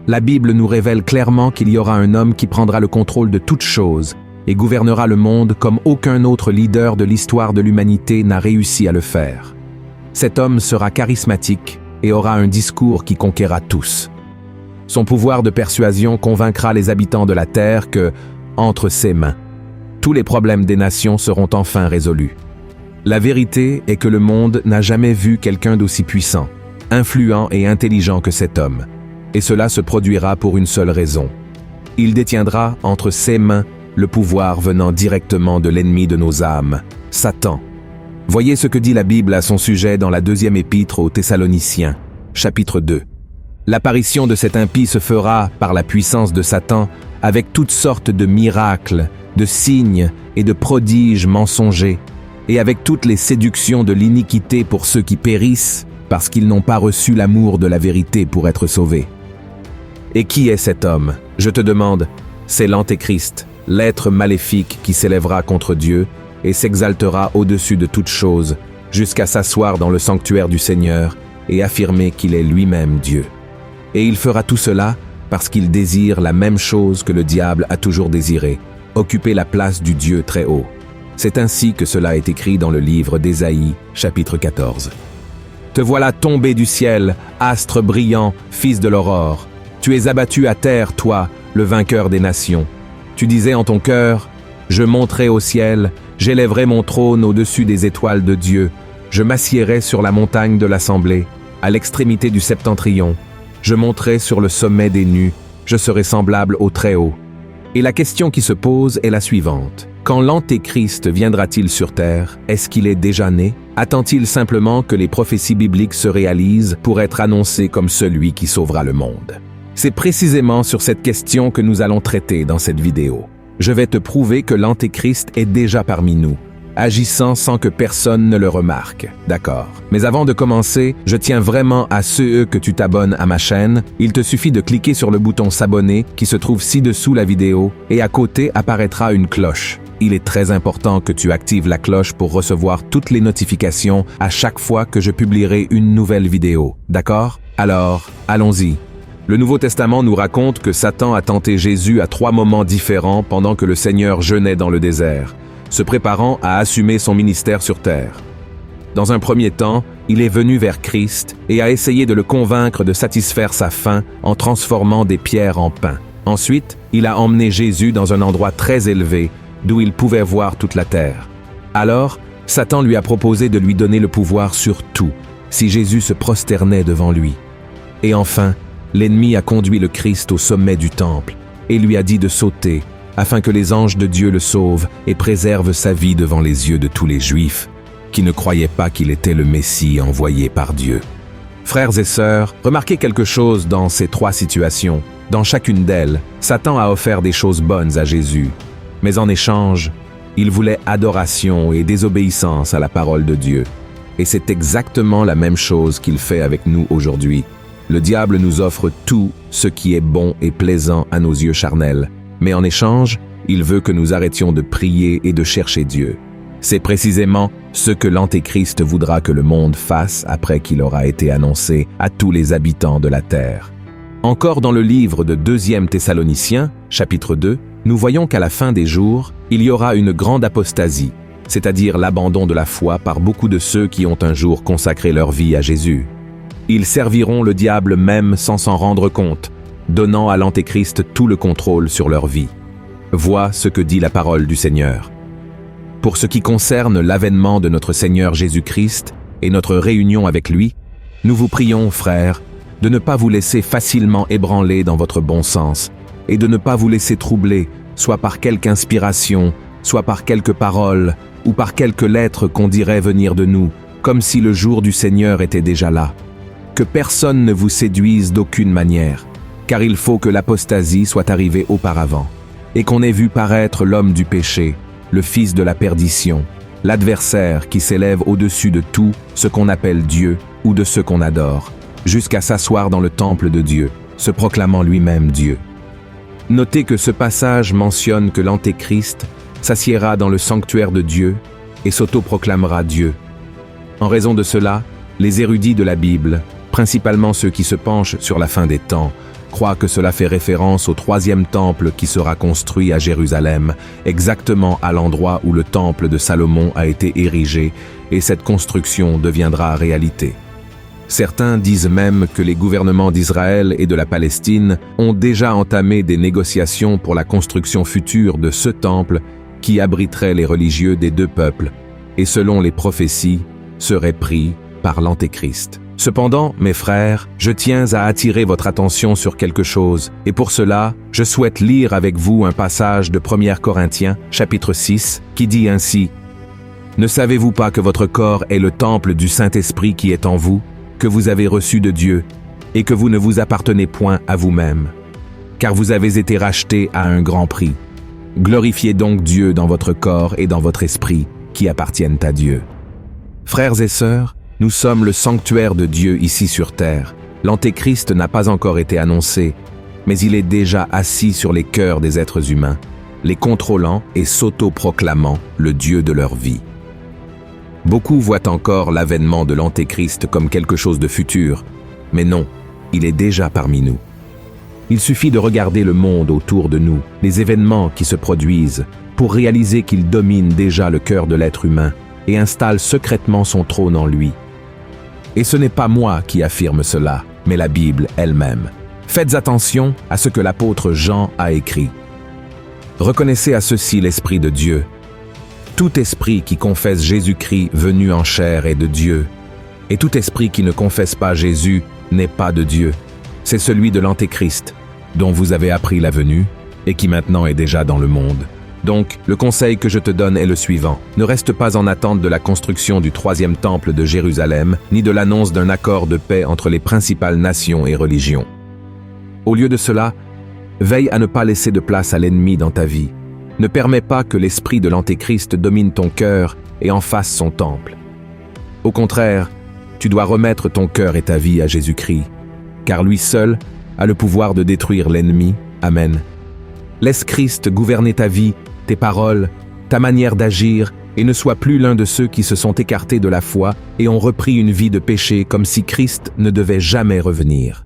La Bible nous révèle clairement qu'il y aura un homme qui prendra le contrôle de toutes choses et gouvernera le monde comme aucun autre leader de l'histoire de l'humanité n'a réussi à le faire. Cet homme sera charismatique et aura un discours qui conquérera tous. Son pouvoir de persuasion convaincra les habitants de la terre que, entre ses mains, tous les problèmes des nations seront enfin résolus. La vérité est que le monde n'a jamais vu quelqu'un d'aussi puissant, influent et intelligent que cet homme. Et cela se produira pour une seule raison. Il détiendra entre ses mains le pouvoir venant directement de l'ennemi de nos âmes, Satan. Voyez ce que dit la Bible à son sujet dans la deuxième épître aux Thessaloniciens, chapitre 2. L'apparition de cet impie se fera par la puissance de Satan avec toutes sortes de miracles, de signes et de prodiges mensongers, et avec toutes les séductions de l'iniquité pour ceux qui périssent, parce qu'ils n'ont pas reçu l'amour de la vérité pour être sauvés. Et qui est cet homme? Je te demande, c'est l'Antéchrist, l'être maléfique qui s'élèvera contre Dieu et s'exaltera au-dessus de toute chose, jusqu'à s'asseoir dans le sanctuaire du Seigneur et affirmer qu'il est lui-même Dieu. Et il fera tout cela parce qu'il désire la même chose que le diable a toujours désiré, occuper la place du Dieu très haut. C'est ainsi que cela est écrit dans le livre d'Ésaïe, chapitre 14. Te voilà tombé du ciel, astre brillant, fils de l'aurore. Tu es abattu à terre, toi, le vainqueur des nations. Tu disais en ton cœur, je monterai au ciel, j'élèverai mon trône au-dessus des étoiles de Dieu. Je m'assiérai sur la montagne de l'assemblée, à l'extrémité du septentrion. Je monterai sur le sommet des nues, je serai semblable au Très-Haut. Et la question qui se pose est la suivante. Quand l'Antéchrist viendra-t-il sur terre? Est-ce qu'il est déjà né? Attend-il simplement que les prophéties bibliques se réalisent pour être annoncé comme celui qui sauvera le monde? C'est précisément sur cette question que nous allons traiter dans cette vidéo. Je vais te prouver que l'Antéchrist est déjà parmi nous, agissant sans que personne ne le remarque. D'accord. Mais avant de commencer, je tiens vraiment à ceux que tu t'abonnes à ma chaîne. Il te suffit de cliquer sur le bouton s'abonner qui se trouve ci-dessous la vidéo et à côté apparaîtra une cloche. Il est très important que tu actives la cloche pour recevoir toutes les notifications à chaque fois que je publierai une nouvelle vidéo. D'accord? Alors, allons-y. Le Nouveau Testament nous raconte que Satan a tenté Jésus à 3 moments différents pendant que le Seigneur jeûnait dans le désert, se préparant à assumer son ministère sur terre. Dans un premier temps, il est venu vers Christ et a essayé de le convaincre de satisfaire sa faim en transformant des pierres en pain. Ensuite, il a emmené Jésus dans un endroit très élevé, d'où il pouvait voir toute la terre. Alors, Satan lui a proposé de lui donner le pouvoir sur tout, si Jésus se prosternait devant lui. Et enfin, l'ennemi a conduit le Christ au sommet du temple et lui a dit de sauter, afin que les anges de Dieu le sauvent et préservent sa vie devant les yeux de tous les Juifs, qui ne croyaient pas qu'il était le Messie envoyé par Dieu. Frères et sœurs, remarquez quelque chose dans ces 3 situations. Dans chacune d'elles, Satan a offert des choses bonnes à Jésus, mais en échange, il voulait adoration et désobéissance à la parole de Dieu. Et c'est exactement la même chose qu'il fait avec nous aujourd'hui. Le diable nous offre tout ce qui est bon et plaisant à nos yeux charnels, mais en échange, il veut que nous arrêtions de prier et de chercher Dieu. C'est précisément ce que l'Antéchrist voudra que le monde fasse après qu'il aura été annoncé à tous les habitants de la terre. Encore dans le livre de 2 Thessaloniciens, chapitre 2, nous voyons qu'à la fin des jours, il y aura une grande apostasie, c'est-à-dire l'abandon de la foi par beaucoup de ceux qui ont un jour consacré leur vie à Jésus. Ils serviront le diable même sans s'en rendre compte, donnant à l'Antéchrist tout le contrôle sur leur vie. Vois ce que dit la parole du Seigneur. Pour ce qui concerne l'avènement de notre Seigneur Jésus-Christ et notre réunion avec lui, nous vous prions, frères, de ne pas vous laisser facilement ébranler dans votre bon sens et de ne pas vous laisser troubler, soit par quelque inspiration, soit par quelques paroles ou par quelques lettres qu'on dirait venir de nous, comme si le jour du Seigneur était déjà là. Que personne ne vous séduise d'aucune manière, car il faut que l'apostasie soit arrivée auparavant, et qu'on ait vu paraître l'homme du péché, le fils de la perdition, l'adversaire qui s'élève au-dessus de tout ce qu'on appelle Dieu ou de ce qu'on adore, jusqu'à s'asseoir dans le temple de Dieu, se proclamant lui-même Dieu. Notez que ce passage mentionne que l'Antéchrist s'assiera dans le sanctuaire de Dieu et s'autoproclamera Dieu. En raison de cela, les érudits de la Bible, principalement ceux qui se penchent sur la fin des temps, croient que cela fait référence au troisième temple qui sera construit à Jérusalem, exactement à l'endroit où le temple de Salomon a été érigé, et cette construction deviendra réalité. Certains disent même que les gouvernements d'Israël et de la Palestine ont déjà entamé des négociations pour la construction future de ce temple qui abriterait les religieux des deux peuples, et selon les prophéties, serait pris par l'Antéchrist. Cependant, mes frères, je tiens à attirer votre attention sur quelque chose, et pour cela, je souhaite lire avec vous un passage de 1 Corinthiens, chapitre 6, qui dit ainsi: « Ne savez-vous pas que votre corps est le temple du Saint-Esprit qui est en vous, que vous avez reçu de Dieu, et que vous ne vous appartenez point à vous-même, car vous avez été rachetés à un grand prix. Glorifiez donc Dieu dans votre corps et dans votre esprit, qui appartiennent à Dieu. » Frères et sœurs, nous sommes le sanctuaire de Dieu ici sur terre. L'Antéchrist n'a pas encore été annoncé, mais il est déjà assis sur les cœurs des êtres humains, les contrôlant et s'auto-proclamant le Dieu de leur vie. Beaucoup voient encore l'avènement de l'Antéchrist comme quelque chose de futur, mais non, il est déjà parmi nous. Il suffit de regarder le monde autour de nous, les événements qui se produisent, pour réaliser qu'il domine déjà le cœur de l'être humain et installe secrètement son trône en lui. Et ce n'est pas moi qui affirme cela, mais la Bible elle-même. Faites attention à ce que l'apôtre Jean a écrit. Reconnaissez à ceci l'Esprit de Dieu. Tout esprit qui confesse Jésus-Christ venu en chair est de Dieu, et tout esprit qui ne confesse pas Jésus n'est pas de Dieu. C'est celui de l'Antéchrist, dont vous avez appris la venue, et qui maintenant est déjà dans le monde. Donc, le conseil que je te donne est le suivant. Ne reste pas en attente de la construction du troisième temple de Jérusalem, ni de l'annonce d'un accord de paix entre les principales nations et religions. Au lieu de cela, veille à ne pas laisser de place à l'ennemi dans ta vie. Ne permets pas que l'esprit de l'Antéchrist domine ton cœur et en fasse son temple. Au contraire, tu dois remettre ton cœur et ta vie à Jésus-Christ, car lui seul a le pouvoir de détruire l'ennemi. Amen. Laisse Christ gouverner ta vie, tes paroles, ta manière d'agir, et ne sois plus l'un de ceux qui se sont écartés de la foi et ont repris une vie de péché comme si Christ ne devait jamais revenir.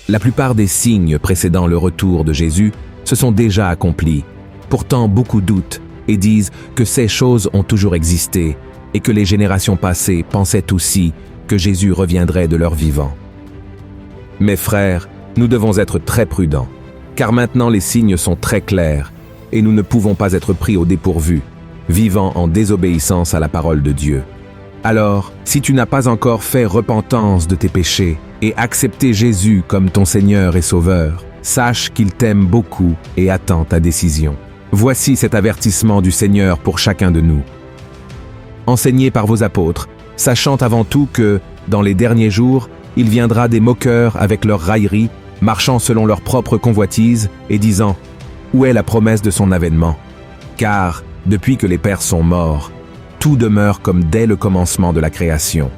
La plupart des signes précédant le retour de Jésus se sont déjà accomplis. Pourtant, beaucoup doutent et disent que ces choses ont toujours existé et que les générations passées pensaient aussi que Jésus reviendrait de leur vivant. Mes frères, nous devons être très prudents, car maintenant les signes sont très clairs et nous ne pouvons pas être pris au dépourvu, vivant en désobéissance à la parole de Dieu. Alors, si tu n'as pas encore fait repentance de tes péchés et accepté Jésus comme ton Seigneur et Sauveur, sache qu'il t'aime beaucoup et attend ta décision. Voici cet avertissement du Seigneur pour chacun de nous. Enseignés par vos apôtres, sachant avant tout que, dans les derniers jours, il viendra des moqueurs avec leurs railleries, marchant selon leur propre convoitise et disant « Où est la promesse de son avènement ?» Car, depuis que les pères sont morts, tout demeure comme dès le commencement de la création.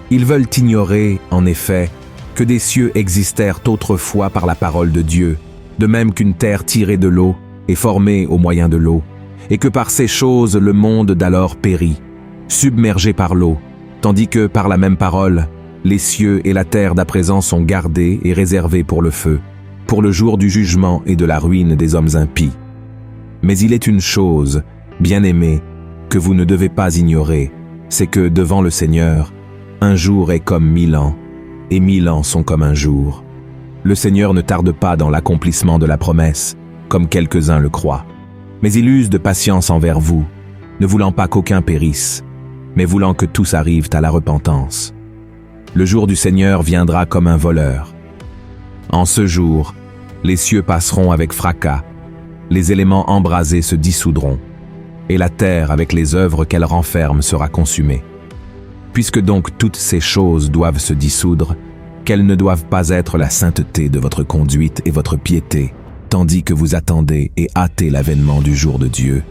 Ils veulent ignorer, en effet, que des cieux existèrent autrefois par la parole de Dieu, de même qu'une terre tirée de l'eau et formée au moyen de l'eau, et que par ces choses le monde d'alors périt, submergé par l'eau, tandis que, par la même parole, les cieux et la terre d'à présent sont gardés et réservés pour le feu, pour le jour du jugement et de la ruine des hommes impies. Mais il est une chose, bien-aimés, que vous ne devez pas ignorer, c'est que, devant le Seigneur, un jour est comme 1000 ans, et 1000 ans sont comme un jour. Le Seigneur ne tarde pas dans l'accomplissement de la promesse, comme quelques-uns le croient, mais il use de patience envers vous, ne voulant pas qu'aucun périsse, mais voulant que tous arrivent à la repentance. Le jour du Seigneur viendra comme un voleur. En ce jour, les cieux passeront avec fracas, les éléments embrasés se dissoudront, et la terre avec les œuvres qu'elle renferme sera consumée. Puisque donc toutes ces choses doivent se dissoudre, quelles ne doivent pas être la sainteté de votre conduite et votre piété, tandis que vous attendez et hâtez l'avènement du jour de Dieu,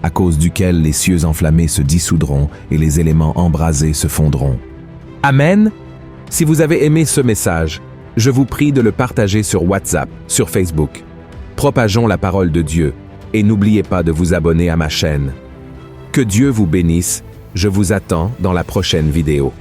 à cause duquel les cieux enflammés se dissoudront et les éléments embrasés se fondront. Amen. Si vous avez aimé ce message, je vous prie de le partager sur WhatsApp, sur Facebook. Propageons la parole de Dieu et n'oubliez pas de vous abonner à ma chaîne. Que Dieu vous bénisse, je vous attends dans la prochaine vidéo.